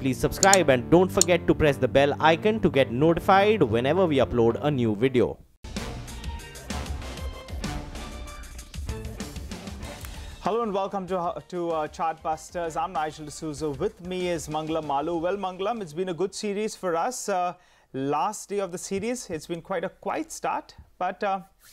please subscribe and don't forget to press the bell icon to get notified whenever we upload a new video. Hello and welcome to Chartbusters. I'm Nigel D'Souza. With me is Mangalam Malu. Well, Mangalam, it's been a good series for us. Last day of the series, it's been quite a quiet start, but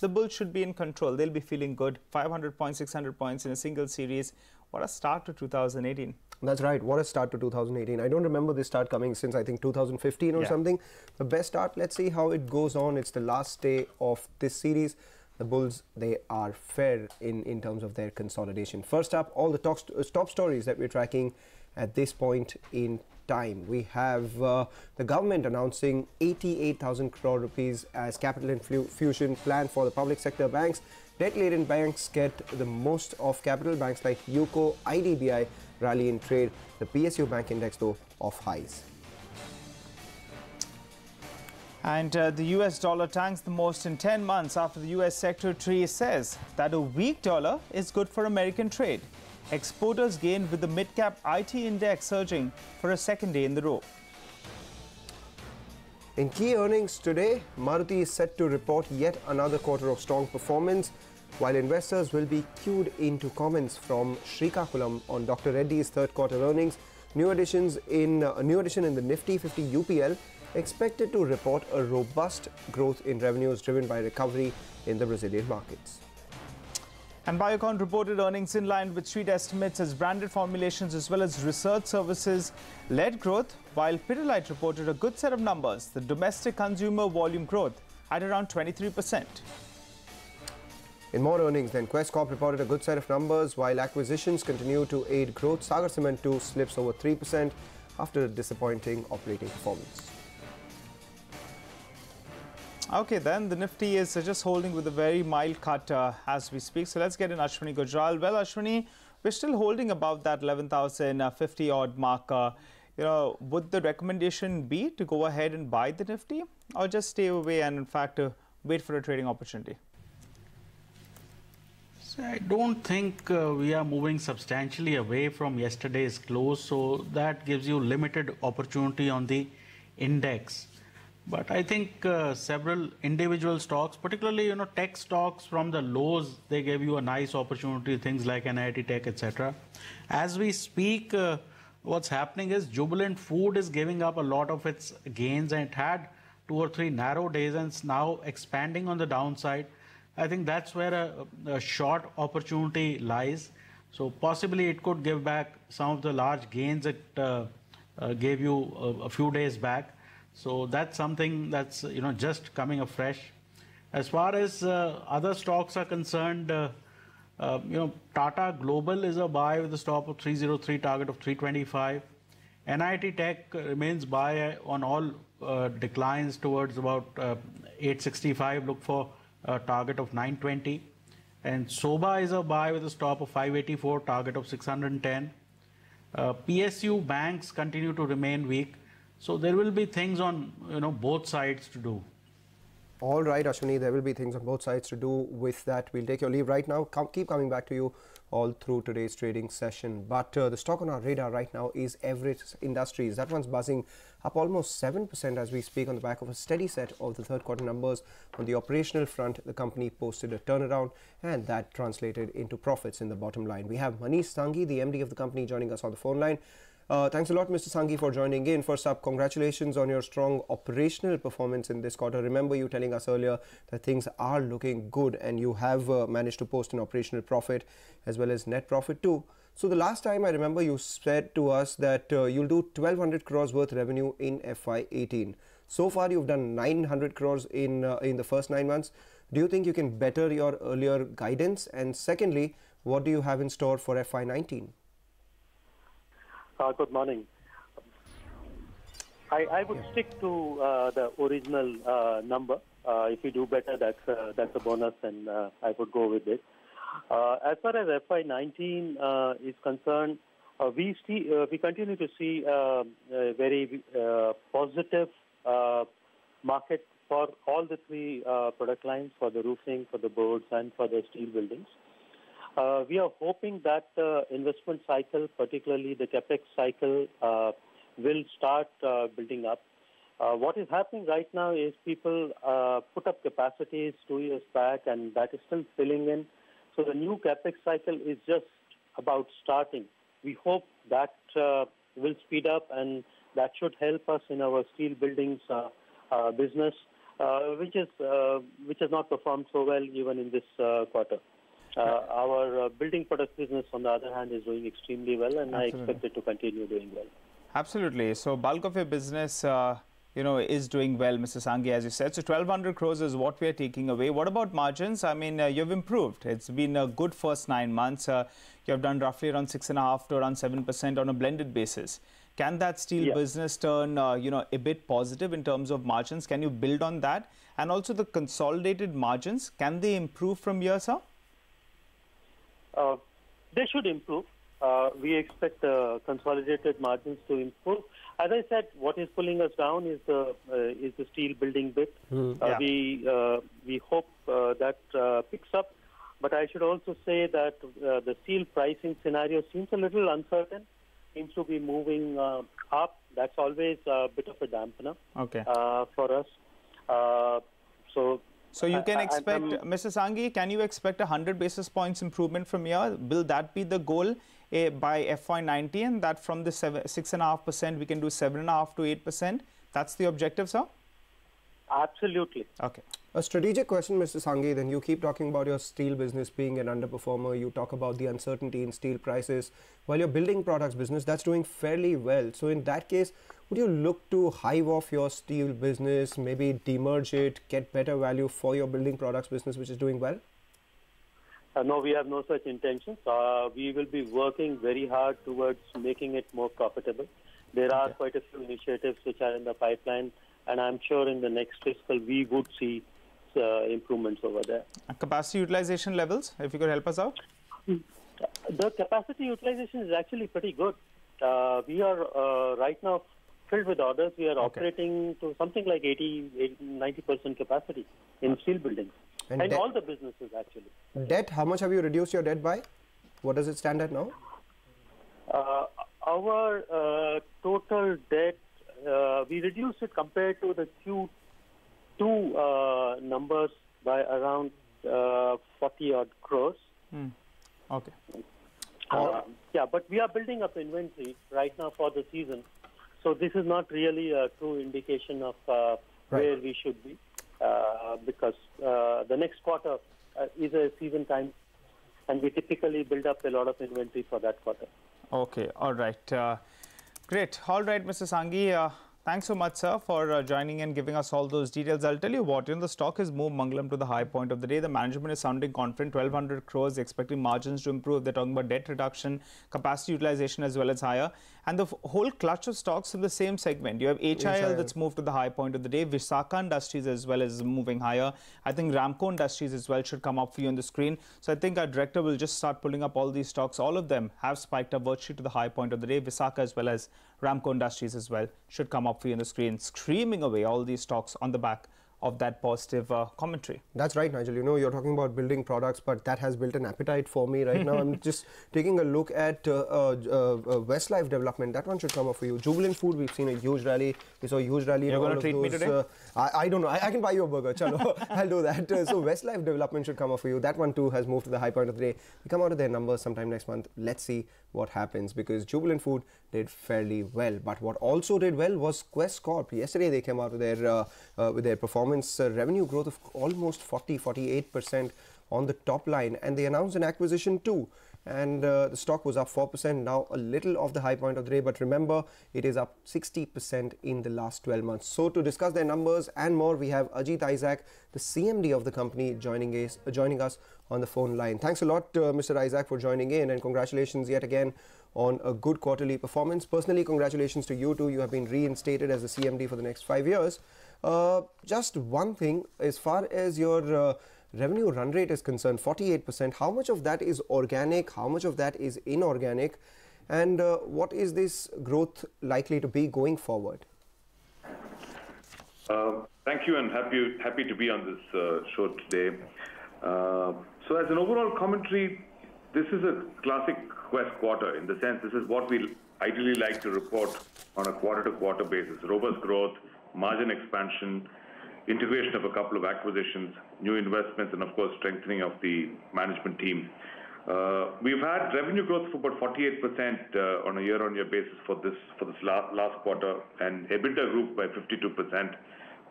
the Bulls should be in control. They'll be feeling good. 500 points, 600 points in a single series. What a start to 2018. That's right. What a start to 2018. I don't remember this start coming since, I think, 2015 or something. The best start. Let's see how it goes on. It's the last day of this series. The Bulls, they are fair in terms of their consolidation. First up, all the top stories that we're tracking at this point in time. We have the government announcing 88,000 crore rupees as capital infusion plan for the public sector banks. Debt-laden banks get the most of capital. Banks like UCO, IDBI rally in trade. The PSU bank index, though, off highs. And the US dollar tanks the most in 10 months after the US Secretary says that a weak dollar is good for American trade. Exporters gained with the mid-cap IT index surging for a second day in the row. In key earnings today, Maruti is set to report yet another quarter of strong performance, while investors will be cued into comments from Srikakulam on Dr. Reddy's third quarter earnings. New addition in the Nifty 50 UPL expected to report a robust growth in revenues driven by recovery in the Brazilian markets. And Biocon reported earnings in line with street estimates as branded formulations as well as research services led growth, while Pidilite reported a good set of numbers, the domestic consumer volume growth at around 23%. In more earnings, then, Quest Corp reported a good set of numbers, while acquisitions continue to aid growth. Sagar Cement too slips over 3% after a disappointing operating performance. Okay, then the Nifty is just holding with a very mild cut as we speak. So let's get in Ashwani Gujral. Well, Ashwani, we're still holding above that 11,050 odd mark. Would the recommendation be to go ahead and buy the Nifty or just stay away and in fact wait for a trading opportunity? So I don't think we are moving substantially away from yesterday's close, so that gives you limited opportunity on the index. But I think several individual stocks, particularly tech stocks from the lows, they gave you a nice opportunity, things like NIT Tech, etc. As we speak, what's happening is Jubilant Food is giving up a lot of its gains, and it had 2 or 3 narrow days and it's now expanding on the downside. I think that's where a short opportunity lies. So possibly it could give back some of the large gains it gave you a few days back. So that's something that's just coming afresh. As far as other stocks are concerned, Tata Global is a buy with a stop of 303, target of 325. NIT Tech remains buy on all declines towards about 865. Look for a target of 920. And Sobha is a buy with a stop of 584, target of 610. PSU banks continue to remain weak. So there will be things on both sides to do. All right, Ashwani, there will be things on both sides to do with that. We'll take your leave right now. Keep coming back to you all through today's trading session. But the stock on our radar right now is Everett Industries. That one's buzzing up almost 7% as we speak on the back of a steady set of the third quarter numbers. On the operational front, the company posted a turnaround and that translated into profits in the bottom line. We have Manish Sanghi, the MD of the company, joining us on the phone line. Thanks a lot, Mr. Sanghi, for joining in. First up, congratulations on your strong operational performance in this quarter. Remember you telling us earlier that things are looking good and you have managed to post an operational profit as well as net profit too. So the last time I remember you said to us that you'll do 1,200 crores worth revenue in FY18. So far you've done 900 crores in the first 9 months. Do you think you can better your earlier guidance? And secondly, what do you have in store for FY19? Good morning. I would stick to the original number. If you do better, that's a bonus, and I would go with it. As far as FY19 is concerned, we continue to see a very positive market for all the 3 product lines, for the roofing, for the boards, and for the steel buildings. We are hoping that the investment cycle, particularly the capex cycle, will start building up. What is happening right now is people put up capacities 2 years back, and that is still filling in. So the new capex cycle is just about starting. We hope that will speed up, and that should help us in our steel buildings business, which has not performed so well even in this quarter. Our building products business, on the other hand, is doing extremely well, and I expect it to continue doing well. Absolutely. So bulk of your business, is doing well, Mr. Sanghi, as you said. So 1,200 crores is what we are taking away. What about margins? I mean, you've improved. It's been a good first 9 months. You have done roughly around 6.5% to around 7% on a blended basis. Can that steel business turn, a bit positive in terms of margins? Can you build on that? And also the consolidated margins, can they improve from here, sir? They should improve. We expect consolidated margins to improve. As I said, what is pulling us down is the steel building bit. We hope that picks up. But I should also say that the steel pricing scenario seems a little uncertain. Seems to be moving up. That's always a bit of a dampener for us. So you can expect, Mr. Sanghi, can you expect 100 basis points improvement from here? Will that be the goal by FY19? And that from the 6.5% we can do 7.5% to 8%? That's the objective, sir? Absolutely. Okay. A strategic question, Mr. Sanghi. Then you keep talking about your steel business being an underperformer. You talk about the uncertainty in steel prices. While your building products business, that's doing fairly well. So in that case, would you look to hive off your steel business, maybe demerge it, get better value for your building products business, which is doing well? No, we have no such intentions. We will be working very hard towards making it more profitable. There are quite a few initiatives which are in the pipeline, and I'm sure in the next fiscal we would see improvements over there. Capacity utilization levels, if you could help us out? The capacity utilization is actually pretty good. We are right now filled with orders. We are operating to something like 90% capacity in steel buildings. And all the businesses, actually. Debt, how much have you reduced your debt by? What does it stand at now? Our total debt, we reduced it compared to the Q2 numbers by around 40 odd crores. Okay. But we are building up inventory right now for the season. So this is not really a true indication of where we should be. Because the next quarter is a season time, and we typically build up a lot of inventory for that quarter. Okay, all right. Great. All right, Mr. Sanghi, thanks so much, sir, for joining and giving us all those details. I'll tell you what, the stock has moved Mangalam to the high point of the day. The management is sounding confident, 1,200 crores, expecting margins to improve. They're talking about debt reduction, capacity utilization as well as higher. And the whole clutch of stocks in the same segment. You have HIL that's moved to the high point of the day. Visakha Industries as well as moving higher. I think Ramco Industries as well should come up for you on the screen. So I think our director will just start pulling up all these stocks. All of them have spiked up virtually to the high point of the day. Visakha as well as Ramco Industries as well should come up for you on the screen, screaming away all these stocks on the back of that positive commentary. That's right, Nigel. You're talking about building products, but that has built an appetite for me right now. I'm just taking a look at Westlife Development. That one should come up for you. Jubilant Food, we've seen a huge rally. We saw a huge rally. You're going to treat me today? I don't know. I can buy you a burger. Chalo, I'll do that. So Westlife Development should come up for you. That one too has moved to the high point of the day. We come out of their numbers sometime next month. Let's see what happens, because Jubilant Food did fairly well. But what also did well was Quest Corp. Yesterday they came out with their performance revenue growth of almost 48% on the top line, and they announced an acquisition too. And the stock was up 4%, now a little off the high point of the day, but remember, it is up 60% in the last 12 months. So to discuss their numbers and more, we have Ajit Isaac, the CMD of the company, joining us on the phone line. Thanks a lot, Mr. Isaac, for joining in, and congratulations yet again on a good quarterly performance. Personally, congratulations to you too. You have been reinstated as the CMD for the next 5 years. Just one thing, as far as your revenue run rate is concerned, 48%, how much of that is organic, how much of that is inorganic, and what is this growth likely to be going forward? Thank you, and happy to be on this show today. So as an overall commentary, this is a classic Quest quarter, in the sense this is what we ideally like to report on a quarter-to-quarter basis. Robust growth, margin expansion, integration of a couple of acquisitions, new investments, and of course strengthening of the management team. We've had revenue growth for about 48% on a year-on-year basis for this last quarter, and EBITDA grew by 52%,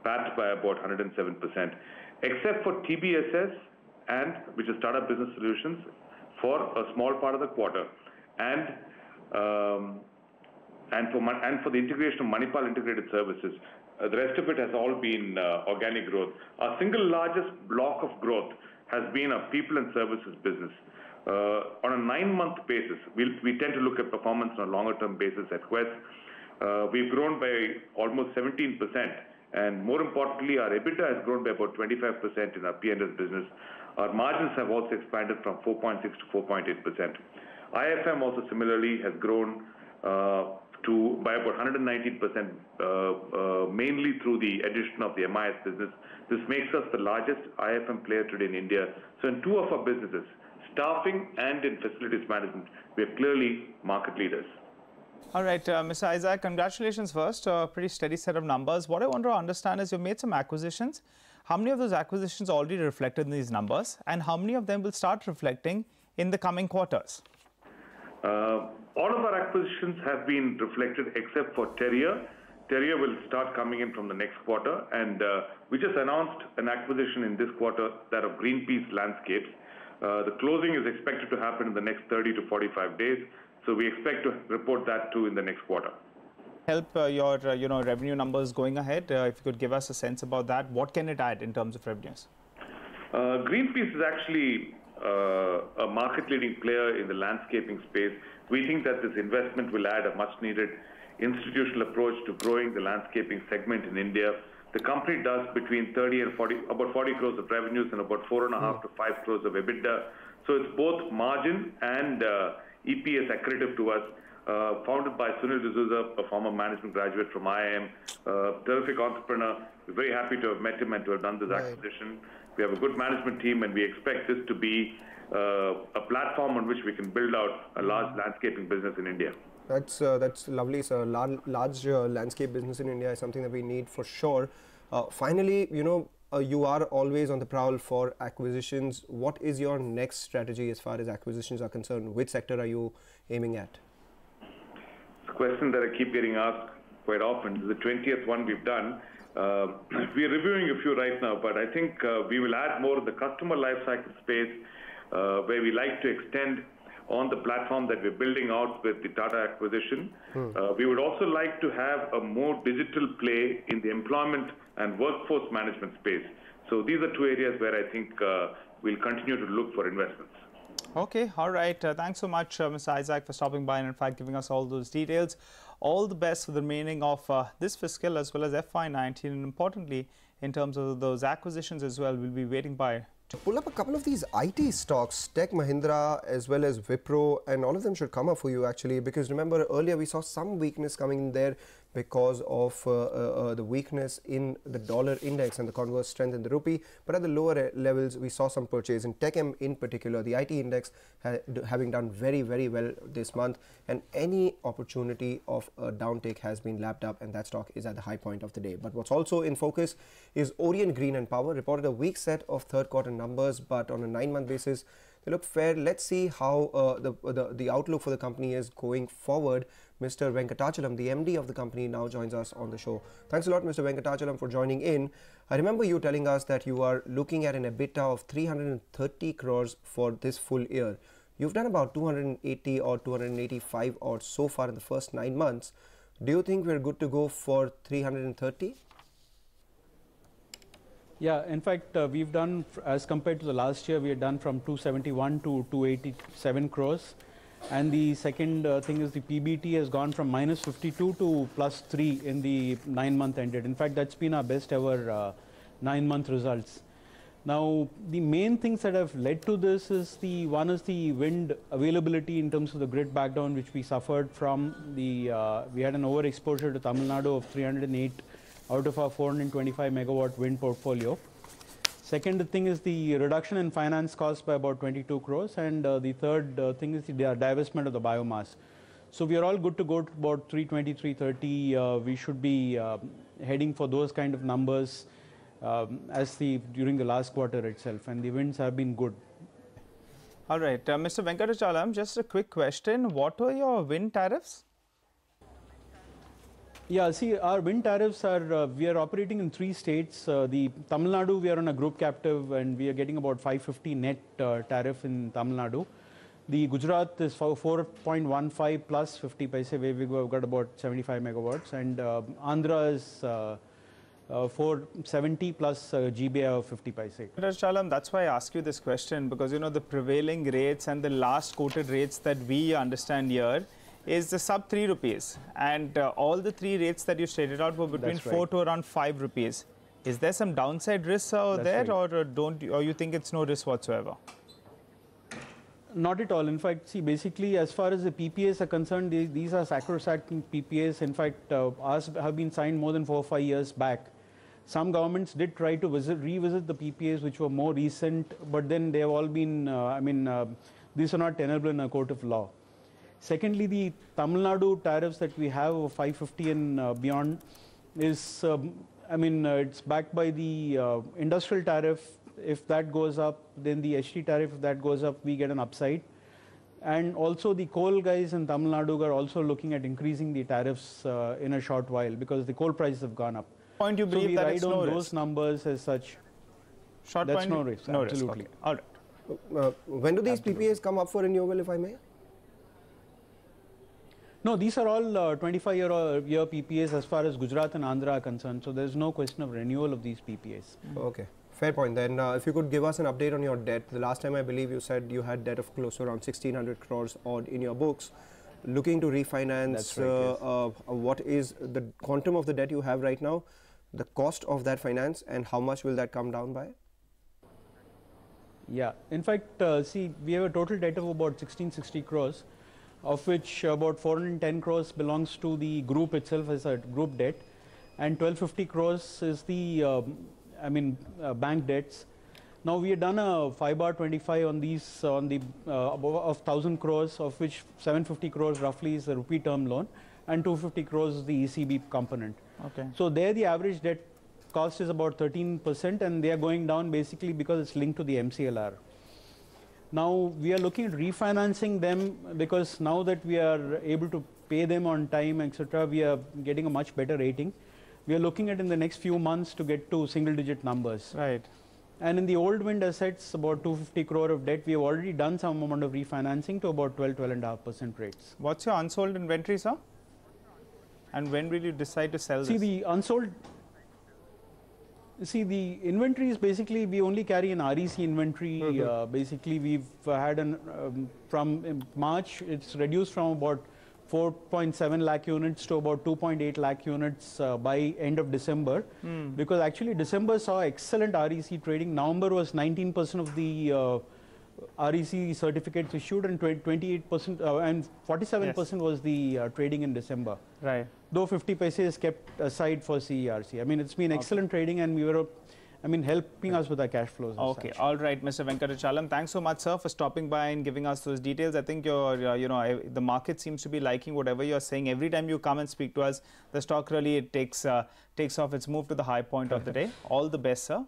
PAT by about 107%, except for TBSS and which is Startup Business Solutions for a small part of the quarter, and for the integration of Manipal Integrated Services. The rest of it has all been organic growth. Our single largest block of growth has been our people and services business. On a 9-month basis, we tend to look at performance on a longer-term basis at Quest. We've grown by almost 17%, and more importantly, our EBITDA has grown by about 25% in our P&S business. Our margins have also expanded from 4.6 to 4.8%. IFM also similarly has grown by about 119%, mainly through the addition of the MIS business. This makes us the largest IFM player today in India. So in 2 of our businesses, staffing and in facilities management, we are clearly market leaders. All right, Mr. Isaac, congratulations first. Pretty steady set of numbers. What I want to understand is you've made some acquisitions. How many of those acquisitions are already reflected in these numbers, and how many of them will start reflecting in the coming quarters? All of our acquisitions have been reflected except for Terrier. Terrier will start coming in from the next quarter, and we just announced an acquisition in this quarter, that of Greenpeace Landscapes. The closing is expected to happen in the next 30 to 45 days, so we expect to report that too in the next quarter. Help your revenue numbers going ahead. If you could give us a sense about that, what can it add in terms of revenues? Greenpeace is actually a market-leading player in the landscaping space. We think that this investment will add a much-needed institutional approach to growing the landscaping segment in India. The company does between 30 and 40, about 40 crores of revenues and about 4.5 to 5 crores of EBITDA. So it's both margin and EPS accretive to us. Founded by Sunil D'Souza, a former management graduate from IIM, terrific entrepreneur. We're very happy to have met him and to have done this acquisition. We have a good management team, and we expect this to be a platform on which we can build out a large landscaping business in India. That's lovely, sir. Large landscape business in India is something that we need for sure. Finally, you are always on the prowl for acquisitions. What is your next strategy as far as acquisitions are concerned? Which sector are you aiming at? It's a question that I keep getting asked quite often. This is the 20th one we've done. We are reviewing a few right now, but I think we will add more of the customer lifecycle space, where we like to extend on the platform that we're building out with the Tata acquisition. We would also like to have a more digital play in the employment and workforce management space. So these are 2 areas where I think we'll continue to look for investments. Okay, all right. Thanks so much, Mr. Isaac, for stopping by and in fact giving us all those details. All the best for the remaining of this fiscal as well as FY19, and importantly, in terms of those acquisitions as well, we'll be waiting by. To pull up a couple of these IT stocks, Tech Mahindra as well as Wipro, and all of them should come up for you actually, because remember earlier we saw some weakness coming in there because of the weakness in the dollar index and the converse strength in the rupee, but at the lower levels we saw some purchase in TechM in particular. The IT index having done very well this month, and any opportunity of a downtake has been lapped up, and that stock is at the high point of the day. But what's also in focus is Orient Green and Power. Reported a weak set of third quarter numbers, but on a 9-month basis they look fair. Let's see how the outlook for the company is going forward. Mr. Venkatachalam, the MD of the company, now joins us on the show. Thanks a lot, Mr. Venkatachalam, for joining in. I remember you telling us that you are looking at an EBITDA of 330 crores for this full year. You've done about 280 or 285 or so far in the first 9 months. Do you think we're good to go for 330? Yeah, in fact, we've done, as compared to the last year, we had done from 271 to 287 crores. And the second thing is the PBT has gone from -52 to +3 in the 9-month ended. In fact, that's been our best ever 9-month results. Now, the main things that have led to this is one is the wind availability in terms of the grid backdown, which we suffered from. We had an overexposure to Tamil Nadu of 308 out of our 425 megawatt wind portfolio. Second thing is the reduction in finance costs by about 22 crores, and the third thing is the divestment of the biomass. So we are all good to go to about 320, 330. We should be heading for those kind of numbers during the last quarter itself, and the winds have been good. All right, Mr. Venkatachalam, just a quick question. What were your wind tariffs? Yeah, see, our wind tariffs are, we are operating in 3 states. The Tamil Nadu, we are on a group captive and we are getting about 550 net tariff in Tamil Nadu. The Gujarat is 4.15 plus 50 paise, where we've got about 75 megawatts. And Andhra is 470 plus GBI of 50 paise. Chalam, that's why I ask you this question, because you know the prevailing rates and the last quoted rates that we understand here is the sub 3 rupees, and all the 3 rates that you stated out were between 4 to around 5 rupees. Is there some downside risks there, right, or you think it's no risk whatsoever? Not at all. In fact, see, basically, as far as the PPAs are concerned, these are sacrosanct PPAs. In fact, ours have been signed more than 4 or 5 years back. Some governments did try to revisit the PPAs, which were more recent, but then they have all been, these are not tenable in a court of law. Secondly, the Tamil Nadu tariffs that we have of 550 and beyond is, it's backed by the industrial tariff. If that goes up, then the HT tariff, if that goes up, we get an upside. And also the coal guys in Tamil Nadu are also looking at increasing the tariffs in a short while because the coal prices have gone up. Point you believe that it's no risk? So we ride on those numbers as such. Short That's point, no risk, no absolutely. Risk. Okay. All right. When do these PPAs come up for renewal, if I may? No, these are all 25-year PPAs as far as Gujarat and Andhra are concerned. So there's no question of renewal of these PPAs. Okay. Fair point. Then if you could give us an update on your debt. The last time I believe you said you had debt of close to around 1,600 crores odd in your books. Looking to refinance, that's right, yes. What is the quantum of the debt you have right now, the cost of that finance, and how much will that come down by? Yeah, in fact, see, we have a total debt of about 1,660 crores, of which about 410 crores belongs to the group itself as a group debt, and 1,250 crores is the bank debts. Now we have done a 5/25 on these on the of 1,000 crores, of which 750 crores roughly is the rupee term loan, and 250 crores is the ECB component. Okay. So there the average debt cost is about 13%, and they are going down basically because it's linked to the MCLR. Now we are looking at refinancing them because now that we are able to pay them on time, etc., we are getting a much better rating. We are looking at in the next few months to get to single-digit numbers. Right. And in the old wind assets, about 250 crore of debt, we have already done some amount of refinancing to about 12.5% rates. What's your unsold inventory, sir? And when will you decide to sell this? See, the unsold... See, the inventory is basically, we only carry an REC inventory. Basically, we've had from March, it's reduced from about 4.7 lakh units to about 2.8 lakh units by end of December. Because actually December saw excellent REC trading. November was 19% of the REC certificates issued, and 28% and 47% was the trading in December. Right. Though 50 paise is kept aside for CERC. I mean, it's been excellent trading, and we were, helping us with our cash flows. Okay, all right, Mr. Venkatachalam. Thanks so much, sir, for stopping by and giving us those details. I think the market seems to be liking whatever you're saying. Every time you come and speak to us, the stock really takes off its move to the high point of the day. All the best, sir.